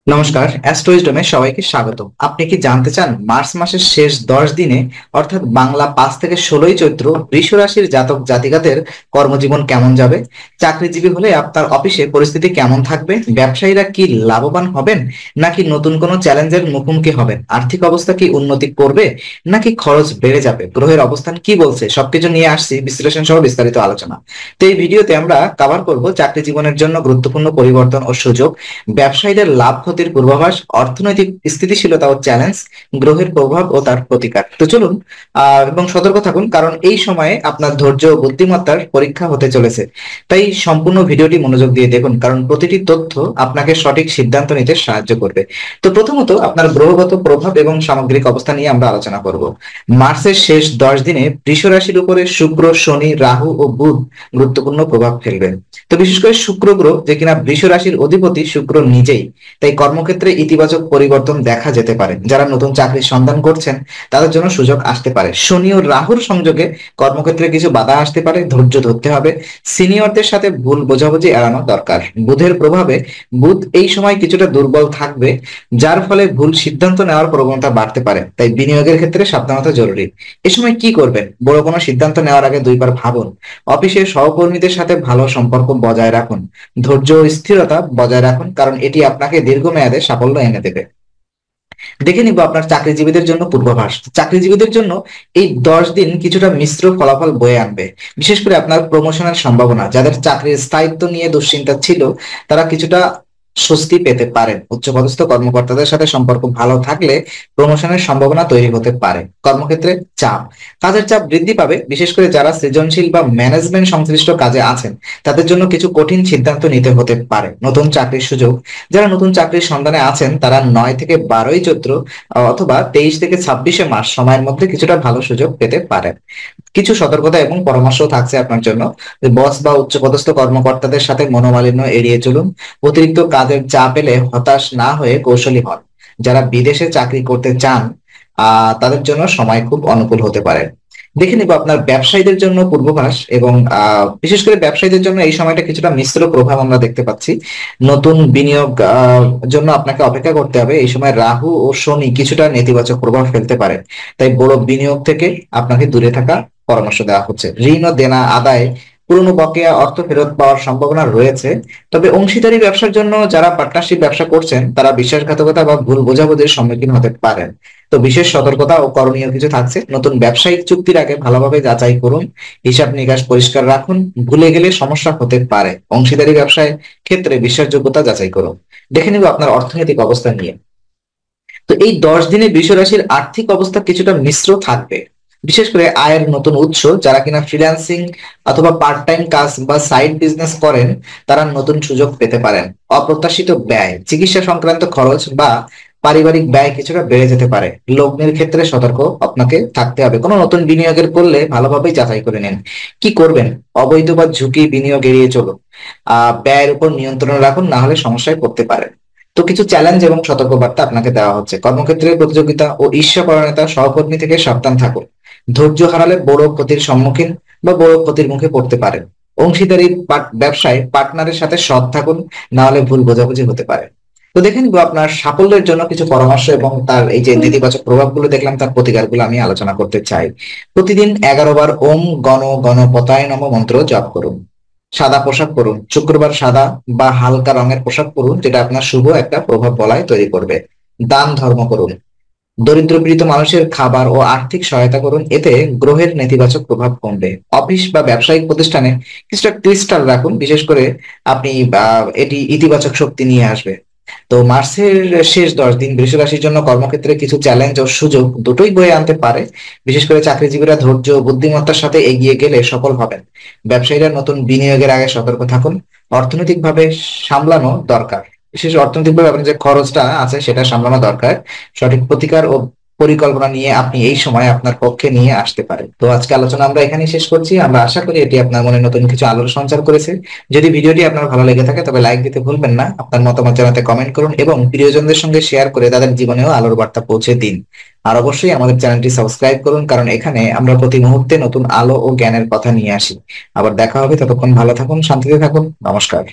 নমস্কার, অ্যাস্ট্রোইজডমে সবাইকে স্বাগত। আপনি কি জানতে চান মার্চ মাসের শেষ 10 দিনে অর্থাৎ বাংলা 5 থেকে 16ই চৈত্র বৃষ রাশির জাতক জাতিকাদের কর্মজীবন কেমন যাবে? চাকরিজীবী হলে আপনার অফিসে পরিস্থিতি কেমন থাকবে? ব্যবসায়ীরা কি লাভবান হবেন নাকি নতুন কোনো চ্যালেঞ্জের মুখোমুখি হবেন? আর্থিক অবস্থা কি উন্নতি করবে নাকি খরচ বেড়ে যাবে? গ্রহের অবস্থান কি বলছে? সবকিছু নিয়ে আসছি বিশ্লেষণ সহ বিস্তারিত আলোচনা। তো এই ভিডিওতে আমরা কভার করব চাকরি জীবনের জন্য গুরুত্বপূর্ণ পরিবর্তন ও সুযোগ, ব্যবসায়ীদের লাভ ক্ষতির পূর্বাভাস, অর্থনৈতিক স্থিতিশীলতা ও চ্যালেঞ্জ, গ্রহের প্রভাব ও তার প্রতিকার। তো চলুন এবং সতর্ক থাকুন, কারণ এই সময়ে আপনার ধৈর্য ও বুদ্ধিমত্তার পরীক্ষা হতে চলেছে। তাই সম্পূর্ণ ভিডিওটি মনোযোগ দিয়ে দেখুন, কারণ প্রতিটি তথ্য আপনাকে সঠিক সিদ্ধান্ত নিতে সাহায্য করবে। তো প্রথমত আপনার গ্রহগত প্রভাব এবং সামগ্রিক অবস্থা নিয়ে আমরা আলোচনা করব। মার্চের শেষ 10 দিনে বৃষ রাশির উপরে শুক্র, শনি, রাহু ও বুধ গুরুত্বপূর্ণ প্রভাব ফেলবেন। তো বিশেষ করে শুক্র গ্রহ, যে কিনা বৃষ রাশির অধিপতি শুক্র নিজেই, তাই কর্মক্ষেত্রে ইতিবাচক পরিবর্তন দেখা যেতে পারে। যারা নতুন চাকরির সন্ধান করছেন তাদের জন্য সুযোগ আসতে পারে। শনি ও রাহুর সংযোগে কর্মক্ষেত্রে কিছু বাধা আসতে পারে, ধৈর্য ধরতে হবে। সিনিয়রদের সাথে ভুল বোঝাবুঝি এড়ানো দরকার। বুধের প্রভাবে বুধ এই সময় কিছুটা দুর্বল থাকবে, যার ফলে ভুল সিদ্ধান্ত নেওয়ার প্রবণতা বাড়তে পারে। তাই বিনিয়োগের ক্ষেত্রে সাবধানতা জরুরি। এ সময় কি করবেন? বড় কোনো সিদ্ধান্ত নেওয়ার আগে দুইবার ভাবুন। অফিসের সহকর্মীদের সাথে ভালো সম্পর্ক বজায় রাখুন। ধৈর্য ও স্থিরতা বজায় রাখুন, কারণ এটি আপনাকে দীর্ঘমেয়াদে সাফল্য এনে দেবে। দেখে নিব আপনার চাকরিজীবীদের জন্য পূর্বাভাস। চাকরিজীবীদের জন্য এই 10 দিন কিছুটা মিশ্র ফলাফল বয়ে আনবে। বিশেষ করে আপনার প্রমোশনের সম্ভাবনা, যাদের চাকরির স্থায়িত্ব নিয়ে দুশ্চিন্তা ছিল, তারা কিছুটা স্বস্তি পেতে পারেন। উচ্চপদস্থ কর্মকর্তাদের সাথে সম্পর্ক ভালো থাকলে প্রমোশনের সম্ভাবনা তৈরি হতে পারে। কর্মক্ষেত্রে চাপ, কাজের চাপ বৃদ্ধি পাবে। বিশেষ করে যারা সৃজনশীল বা ম্যানেজমেন্ট সংশ্লিষ্ট কাজে আছেন, তাদের জন্য কিছু কঠিন সিদ্ধান্ত নিতে হতে পারে। নতুন চাকরির সুযোগ, যারা নতুন চাকরির সন্ধানে আছেন তারা 9 থেকে 12ই চৈত্র অথবা 23 থেকে 26 মার্চ সময়ের মধ্যে কিছুটা ভালো সুযোগ পেতে পারেন। কিছু সতর্কতা এবং পরামর্শ থাকছে আপনার জন্য। বস বা উচ্চপদস্থ কর্মকর্তাদের সাথে মনোমালিন্য এড়িয়ে চলুন। অতিরিক্ত কাজের চাপ এলে হতাশ না হয়ে কৌশলী হন। যারা বিদেশে চাকরি করতে চান তাদের জন্য সময় খুব অনুকূল হতে পারে। দেখে নিব আপনার ব্যবসায়ীদের জন্য পূর্বাভাস, এবং বিশেষ করে ব্যবসায়ীদের জন্য এই সময়টা কিছুটা মিশ্র প্রভাব আমরা দেখতে পাচ্ছি। নতুন বিনিয়োগ জন্য আপনাকে অপেক্ষা করতে হবে। এই সময় রাহু ও শনি কিছুটা নেতিবাচক প্রভাব ফেলতে পারে, তাই বড় বিনিয়োগ থেকে আপনাকে দূরে থাকা পরামর্শ দেওয়া হচ্ছে। ঋণ ও দেনা আদায়, পুরনো বকেয়া অর্থ ফেরত পাওয়ার সম্ভাবনা রয়েছে। তবে অংশীদারি ব্যবসার জন্য যারা পার্টনারশিপ ব্যবসা করছেন তারা বিশ্বাসঘাতকতা বা ভুল বোঝাবুঝির সম্মুখীন হতে পারেন। তো বিশেষ সতর্কতা ও করণীয় কিছু থাকছে। নতুন ব্যবসায়িক চুক্তির আগে ভালোভাবে যাচাই করুন। হিসাব নিকাশ পরিষ্কার রাখুন। ভুলে গেলে সমস্যা হতে পারে। অংশীদারি ব্যবসায় ক্ষেত্রে বিশ্বাসযোগ্যতা যাচাই করুন। দেখে নিব আপনার অর্থনৈতিক অবস্থা নিয়ে। তো এই 10 দিনে বৃষ রাশির আর্থিক অবস্থা কিছুটা মিশ্র থাকবে। বিশেষ করে আয়ের নতুন উৎস, যারা কিনা ফ্রিল্যান্সিং অথবা পার্ট টাইম কাজ বা সাইড বিজনেস করেন, তারা নতুন সুযোগ পেতে পারেন। অপ্রত্যাশিত ব্যয়, চিকিৎসা সংক্রান্ত খরচ বা পারিবারিক ব্যয় কিছুটা বেড়ে যেতে পারে। লগ্নের ক্ষেত্রে সতর্ক আপনাকে থাকতে হবে। কোনো নতুন বিনিয়োগের করলে ভালোভাবে যাচাই করে নিন। কি করবেন? অবৈধ বা ঝুঁকি বিনিয়োগ এড়িয়ে চলুন। ব্যয়ের উপর নিয়ন্ত্রণ রাখুন, না হলে সমস্যায় পড়তে পারেন। তো কিছু চ্যালেঞ্জ এবং সতর্কবার্তা আপনাকে দেওয়া হচ্ছে। কর্মক্ষেত্রে প্রতিযোগিতা ও ঈর্ষাপরণতা, সহকর্মী থেকে সাবধান থাকুন। ধৈর্য হারালে বড় ক্ষতির সম্মুখীন বা বড় ক্ষতির মুখে পড়তে পারেন। অংশীদারি ব্যবসায় পার্টনারের সাথে সৎ থাকুন, না হলে ভুল বোঝাবুঝি হতে পারে। তো দেখে নিব আপনার সাফল্যের জন্য কিছু পরামর্শ, এবং তার এই যে নেতিবাচক প্রভাবগুলো দেখলাম তার প্রতিকারগুলো আমি আলোচনা করতে চাই। প্রতিদিন 11 বার ওম গণ গণপতায় নম মন্ত্র জপ করুন। সাদা পোশাক পরুন। শুক্রবার সাদা বা হালকা রঙের পোশাক পরুন, যেটা আপনার শুভ একটা প্রভাব বলয় তৈরি করবে। দান ধর্ম করুন। দরিদ্র পীড়িত মানুষের খাবার ও আর্থিক সহায়তা করুন, এতে গ্রহের নেতিবাচক প্রভাব কমবে। অফিস বা ব্যবসায়িক প্রতিষ্ঠানে কিছুটা ক্রিস্টাল রাখুন, বিশেষ করে আপনি এটি ইতিবাচক শক্তি নিয়ে আসবে। তো মার্চের শেষ 10 দিন বৃষ রাশির জন্য কর্মক্ষেত্রে কিছু চ্যালেঞ্জ ও সুযোগ দুটোই বয়ে আনতে পারে। বিশেষ করে চাকরিজীবীরা ধৈর্য ও বুদ্ধিমত্তার সাথে এগিয়ে গেলে সফল হবেন। ব্যবসায়ীরা নতুন বিনিয়োগের আগে সতর্ক থাকুন। অর্থনৈতিকভাবে সামলানো দরকার। বিশেষ অর্থনৈতিকভাবে আপনার যে খরচটা আছে সেটা সামলানো দরকার। সঠিক প্রতিকার ও পরিকল্পনা নিয়ে আপনি এই সময় আপনার পক্ষে নিয়ে আসতে পারেন। তো আজকে আলোচনা আমরা এখানেই শেষ করছি। আমরা আশা করি এটি আপনার মনে নতুন কিছু আলোর সঞ্চার করেছে। যদি ভিডিওটি আপনার ভালো লেগে থাকে তবে লাইক দিতে ভুলবেন না। আপনার মতামত জানাতে কমেন্ট করুন এবং প্রিয়জনদের সঙ্গে শেয়ার করে তাদের জীবনেও আলোর বার্তা পৌঁছে দিন। আর অবশ্যই আমাদের চ্যানেলটি সাবস্ক্রাইব করুন, কারণ এখানে আমরা প্রতি মুহূর্তে নতুন আলো ও জ্ঞানের কথা নিয়ে আসি। আবার দেখা হবে, ততক্ষণ ভালো থাকুন, শান্তিতে থাকুন। নমস্কার।